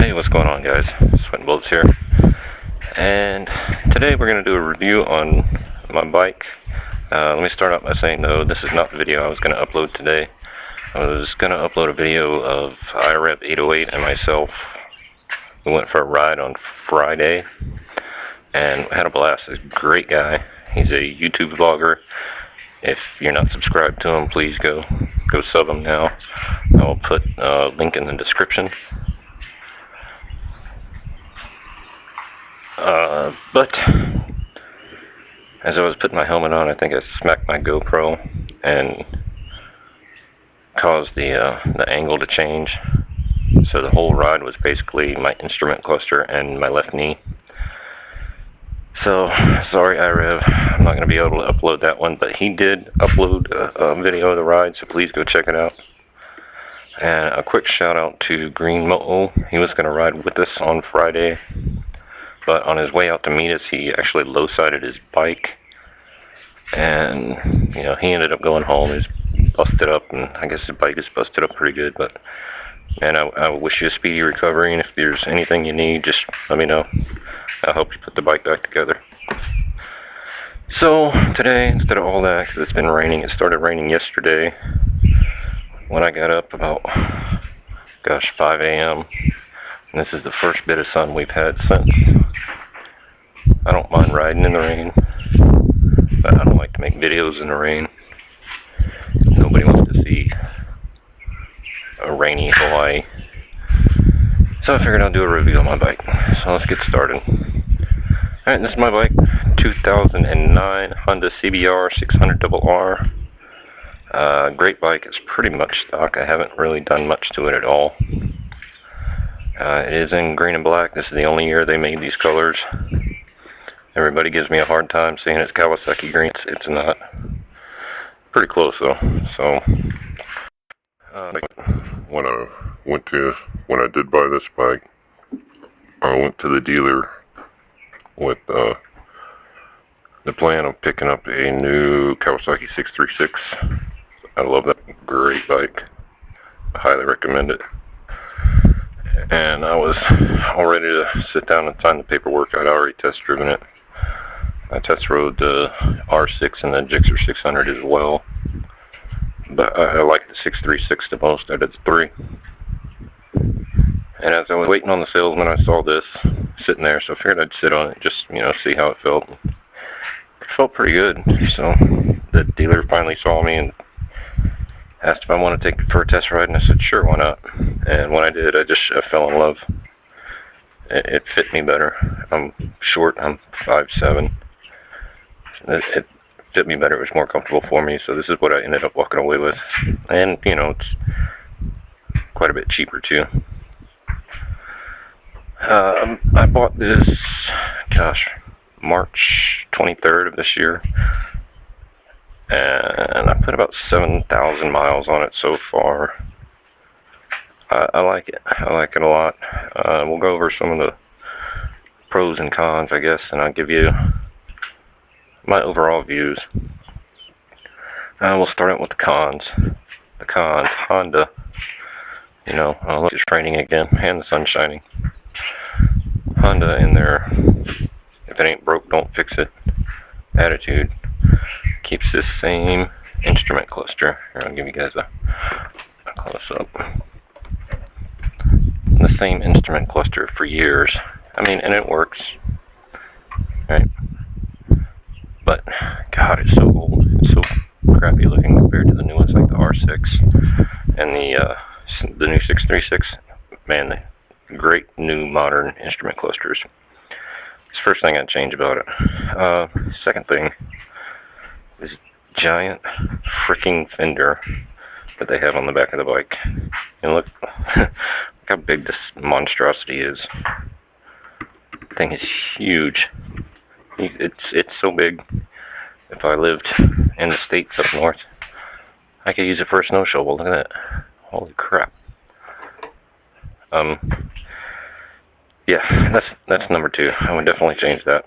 Hey, what's going on, guys? Sweating Bullets here, and today we're going to do a review on my bike. Let me start out by saying, though, this is not the video I was going to upload today. I was going to upload a video of IREV 808 and myself. We went for a ride on Friday and had a blast. He's a great guy. He's a YouTube vlogger. If you're not subscribed to him, please go sub him now. I will put a link in the description. But as I was putting my helmet on, I think I smacked my GoPro and caused the angle to change. So the whole ride was basically my instrument cluster and my left knee. So sorry, IREV, I'm not going to be able to upload that one, but he did upload a video of the ride, so please go check it out. And a quick shout out to Green Mo. He was going to ride with us on Friday, but on his way out to meet us, he actually low-sided his bike, and he ended up going home. He's busted up, and I guess his bike is busted up pretty good. But man, I wish you a speedy recovery, and if there's anything you need, just let me know. I'll help you put the bike back together. So today, instead of all that, because it's been raining, it started raining yesterday when I got up about 5 a.m. And this is the first bit of sun we've had since. I don't mind riding in the rain, but I don't like to make videos in the rain. Nobody wants to see a rainy Hawaii. So I figured I'll do a review on my bike. So let's get started. Alright, this is my bike, 2009 Honda CBR600RR. Great bike. It's pretty much stock. I haven't really done much to it at all. It is in green and black. This is the only year they made these colors. Everybody gives me a hard time saying it's Kawasaki green. It's not. Pretty close though. So when I did buy this bike, I went to the dealer with the plan of picking up a new Kawasaki 636. I love that. Great bike. I highly recommend it. And I was all ready to sit down and sign the paperwork. I'd already test driven it. I test rode the R6 and the Gixxer 600 as well. But I like the 636 the most out of the three. And as I was waiting on the salesman, I saw this sitting there, so I figured I'd sit on it, just, see how it felt. It felt pretty good. So the dealer finally saw me and asked if I wanted to take it for a test ride, and I said, sure, why not? And when I did, I fell in love. It fit me better. I'm short, I'm 5'7". It fit me better, it was more comfortable for me, so this is what I ended up walking away with. And, it's quite a bit cheaper, too. I bought this, March 23rd of this year, and I put about 7,000 miles on it so far. I like it. I like it a lot. We'll go over some of the pros and cons, I guess, and I'll give you my overall views. We'll start out with the cons. The cons, Honda. Look, it's raining again, and the sun's shining. Honda in their if it ain't broke, don't fix it attitude keeps this same instrument cluster. Here, I'll give you guys a close-up. The same instrument cluster for years. And it works. Right? But, God, it's so old. It's so crappy looking compared to the new ones like the R6 and the new 636. Man, great new modern instrument clusters. It's the first thing I'd change about it. Second thing is giant freaking fender that they have on the back of the bike. And look how big this monstrosity is. The thing is huge. It's so big. If I lived in the States up north, I could use it for a snow shovel. Look at that. Holy crap. Yeah, that's number two. I would definitely change that.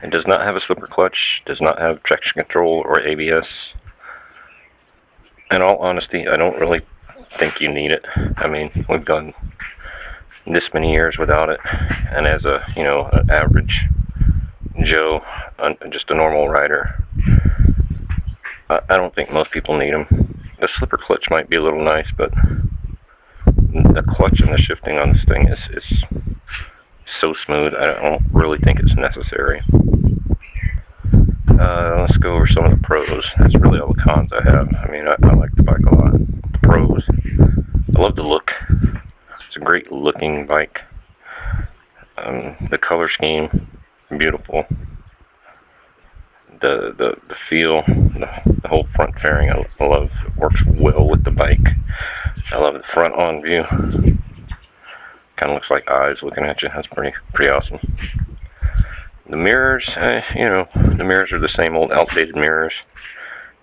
It does not have a slipper clutch, does not have traction control or ABS. In all honesty, I don't really think you need it. I mean, we've gone this many years without it, and as a, you know, an average Joe, just a normal rider, I don't think most people need them. The slipper clutch might be a little nice, but the clutch and the shifting on this thing is so smooth, I don't really think it's necessary. Let's go over some of the pros. That's really all the cons I have. I mean, I like the bike a lot. The pros, I love the look. It's a great looking bike. The color scheme, beautiful. The feel, the whole front fairing, I love. It works well with the bike. I love the front on view. Kind of looks like eyes looking at you. That's pretty awesome. The mirrors, you know, the mirrors are the same old outdated mirrors,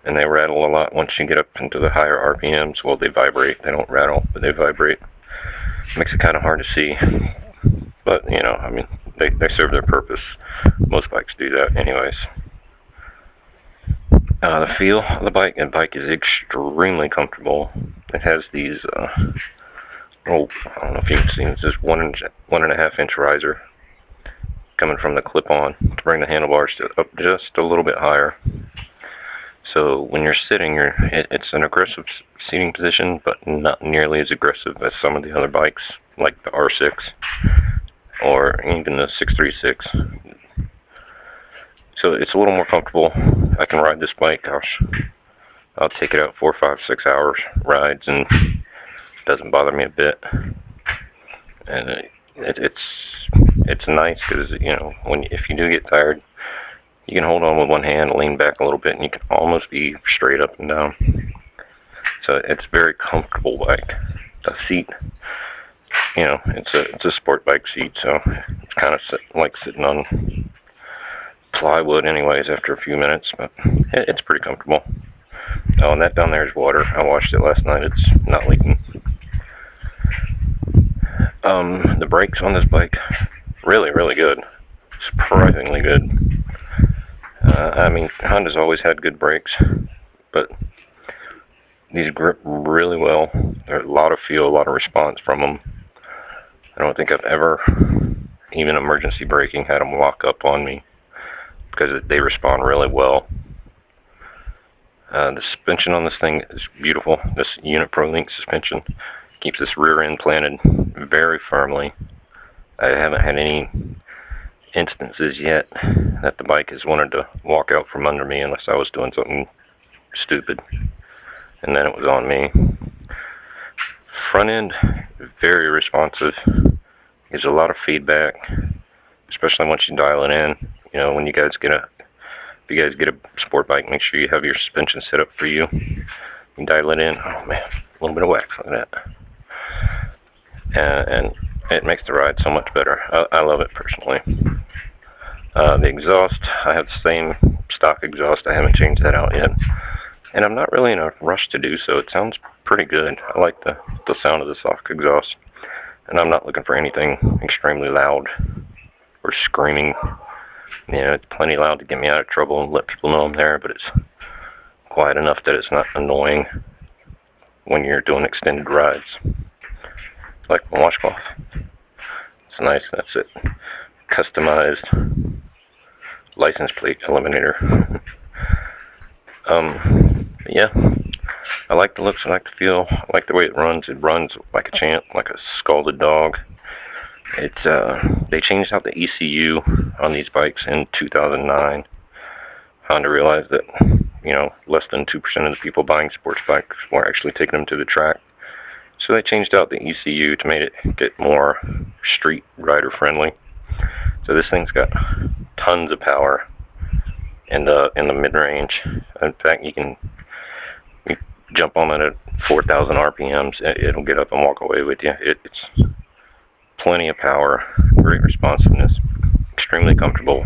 and they rattle a lot once you get up into the higher RPMs. Well, they vibrate. They don't rattle, but they vibrate. Makes it kind of hard to see. But, you know, I mean, they serve their purpose. Most bikes do that anyways. The feel of the bike is extremely comfortable. It has these, I don't know if you can see, it's this 1.5 inch riser coming from the clip-on to bring the handlebars up just a little bit higher. So when you're sitting, it's an aggressive seating position, but not nearly as aggressive as some of the other bikes, like the R6 or even the 636. So it's a little more comfortable. I can ride this bike, gosh, I'll take it out 4, 5, 6 hours rides, and it doesn't bother me a bit. And it's nice because, you know, if you do get tired, you can hold on with one hand, lean back a little bit, and you can almost be straight up and down. So it's a very comfortable bike. The seat, you know, it's a sport bike seat, so it's kind of like sitting on plywood anyways after a few minutes, but it's pretty comfortable. Oh, and that down there is water. I washed it last night. It's not leaking. The brakes on this bike, really, really good. Surprisingly good. I mean, Honda's always had good brakes, but these grip really well. There's a lot of feel, a lot of response from them. I don't think I've ever, even emergency braking, had them lock up on me, because they respond really well. The suspension on this thing is beautiful. This Unit Pro Link suspension keeps this rear end planted very firmly. I haven't had any instances yet that the bike has wanted to walk out from under me unless I was doing something stupid, and then it was on me. Front end, very responsive. Gives a lot of feedback, especially once you dial it in. You know, when you guys get a sport bike, make sure you have your suspension set up for you. You dial it in. Oh man, a little bit of wax. Look at that. And it makes the ride so much better. I love it personally. The exhaust, I have the same stock exhaust. I haven't changed that out yet, and I'm not really in a rush to do so. It sounds pretty good. I like the sound of the stock exhaust, and I'm not looking for anything extremely loud or screaming. You know, it's plenty loud to get me out of trouble and let people know I'm there, but it's quiet enough that it's not annoying when you're doing extended rides. Like my washcloth. It's nice. That's it. Customized license plate eliminator. Yeah. I like the looks. I like the feel. I like the way it runs. It runs like a champ, like a scalded dog. They changed out the ECU on these bikes in 2009. Honda realized that, you know, less than 2% of the people buying sports bikes were actually taking them to the track. So they changed out the ECU to make it get more street rider friendly. So this thing's got tons of power in the mid-range. In fact, you jump on it at 4,000 RPMs. It'll get up and walk away with you. It's plenty of power, great responsiveness, extremely comfortable.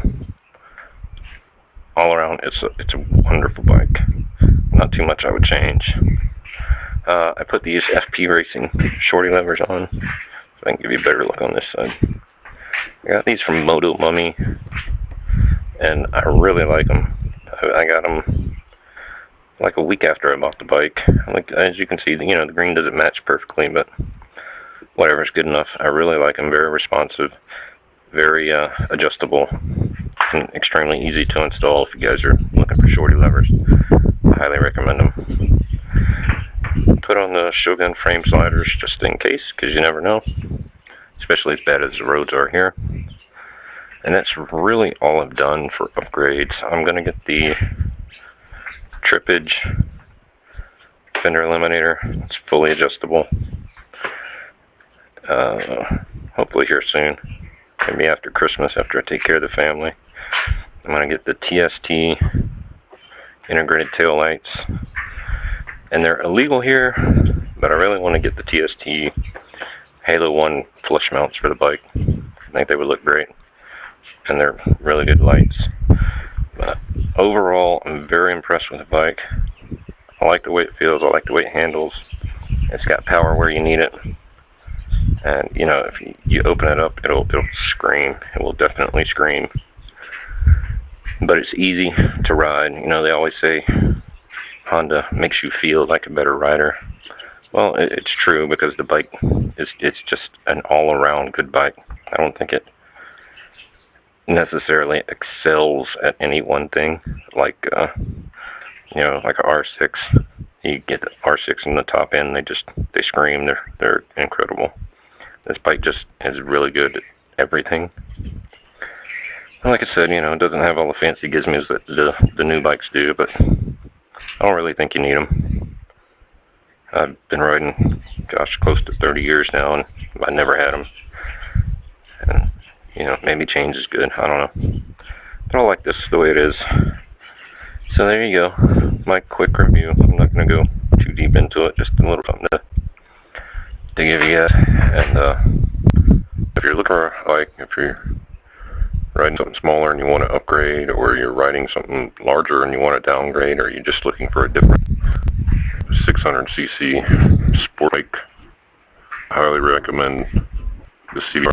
All around, it's a wonderful bike. Not too much I would change. I put these FP Racing shorty levers on, so I can give you a better look on this side. I got these from Moto Mummy, and I really like them. I got them like a week after I bought the bike. Like, as you can see, you know, the green doesn't match perfectly, but whatever's good enough. I really like them. Very responsive, very adjustable, and extremely easy to install if you guys are looking for shorty levers. I highly recommend them. Put on the Shogun frame sliders just in case, because you never know, especially as bad as the roads are here. And that's really all I've done for upgrades. I'm going to get the trippage fender eliminator. It's fully adjustable. Hopefully here soon. Maybe after Christmas, after I take care of the family. I'm going to get the TST integrated tail lights. And they're illegal here, but I really want to get the TST Halo 1 flush mounts for the bike. I think they would look great. And they're really good lights. But overall, I'm very impressed with the bike. I like the way it feels. I like the way it handles. It's got power where you need it. And, you know, if you open it up, it'll scream. It will definitely scream. But it's easy to ride. You know, they always say Honda makes you feel like a better rider. Well, it's true, because the bike it's just an all-around good bike. I don't think it necessarily excels at any one thing, like you know, like a R6. You get the R6 in the top end, they scream. They're incredible. This bike just is really good at everything. And like I said, you know, it doesn't have all the fancy gizmos that the new bikes do, but I don't really think you need them. I've been riding, gosh, close to 30 years now, and I never had them. And, you know, maybe change is good. I don't know. But I like this the way it is. So there you go. My quick review. I'm not going to go too deep into it. Just a little something to give you guys. And if you're looking for a bike, if you're riding something smaller and you want to upgrade, or you're riding something larger and you want to downgrade, or you're just looking for a different 600cc sport bike, I highly recommend the CBR.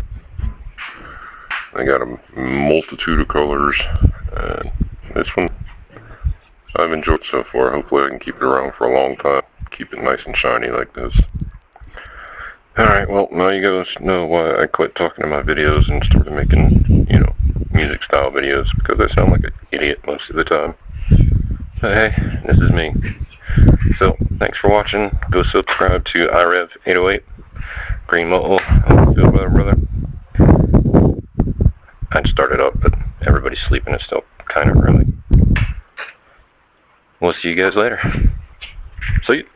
They got a multitude of colors, and this one I've enjoyed so far. Hopefully I can keep it around for a long time, keep it nice and shiny like this. Alright, well, now you guys know why I quit talking in my videos and started making, you know, music style videos, because I sound like an idiot most of the time. But hey, this is me. So, thanks for watching. Go subscribe to iRev808, Green Moto, Field Weather Brother. I'd start it up, but everybody's sleeping. It's still kind of early. We'll see you guys later. See you.